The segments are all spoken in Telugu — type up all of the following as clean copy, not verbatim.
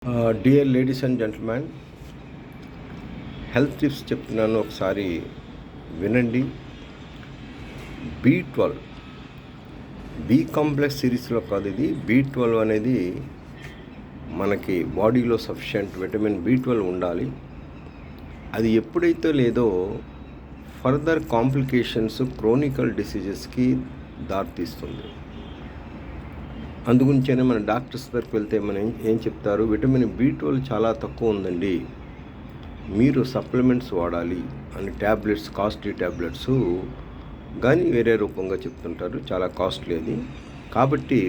Dear ladies and gentlemen, health tips చెప్తున్నాను, ఒకసారి వినండి. B12 బి కాంప్లెక్స్ సిరీస్లో కాదు, ఇది B12 అనేది మనకి బాడీలో సఫిషియెంట్ విటమిన్ B12 ఉండాలి. అది ఎప్పుడైతే లేదో ఫర్దర్ కాంప్లికేషన్స్, క్రోనికల్ డిసీజెస్కి దారితీస్తుంది. అందుగురించే మన డాక్టర్స్ దగ్గరికి వెళ్తే మనం ఏం చెప్తారు, విటమిన్ B12 చాలా తక్కువ ఉందండి, మీరు సప్లిమెంట్స్ వాడాలి అని ట్యాబ్లెట్స్, కాస్ట్లీ ట్యాబ్లెట్స్ కానీ వేరే రూపంగా చెప్తుంటారు, చాలా కాస్ట్లీ అది. కాబట్టి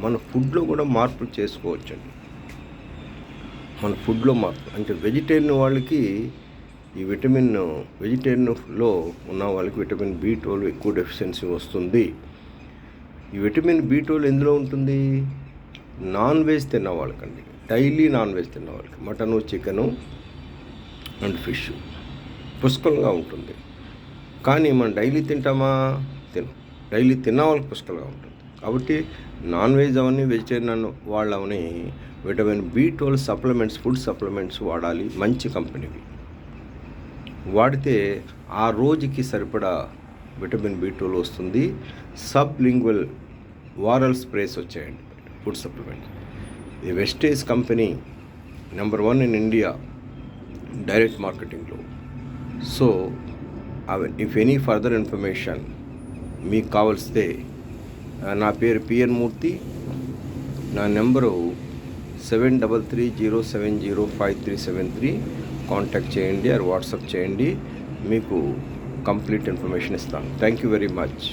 మన ఫుడ్లో కూడా మార్పులు చేసుకోవచ్చండి. మన ఫుడ్లో మార్పు అంటే వెజిటేరియన్ వాళ్ళకి ఈ వెజిటేరియన్లో ఉన్న వాళ్ళకి విటమిన్ B12 ఎక్కువ డెఫిషియన్సీ వస్తుంది. ఈ విటమిన్ B12 ఎందులో ఉంటుంది? నాన్ వెజ్ తిన్న వాళ్ళకండి, డైలీ నాన్ వెజ్ తిన్న వాళ్ళకి, మటను, చికెను అండ్ ఫిష్ పుష్కలంగా ఉంటుంది. కానీ మనం డైలీ తింటామా? డైలీ తిన్న వాళ్ళకి పుష్కలంగా ఉంటుంది. కాబట్టి నాన్ వెజ్ అవన్నీ, వెజిటేరియన్ వాళ్ళవని vitamin B12 supplements, food supplements వాడాలి, మంచి కంపెనీవి వాడితే ఆ రోజుకి సరిపడా విటమిన్ B12 వస్తుంది. సబ్లింగ్వల్ వారల్ స్ప్రేస్ వచ్చాయండి, ఫుడ్ సప్లిమెంట్. ఇది Vestige company, number 1 in India direct మార్కెటింగ్లో. So if any further information మీకు కావలిస్తే, నా పేరు పిఎన్ మూర్తి, నా నెంబరు 7330705373. కాంటాక్ట్ చేయండి, వాట్సాప్ చేయండి, మీకు కంప్లీట్ ఇన్ఫర్మేషన్ ఇస్తాను. Thank you very much.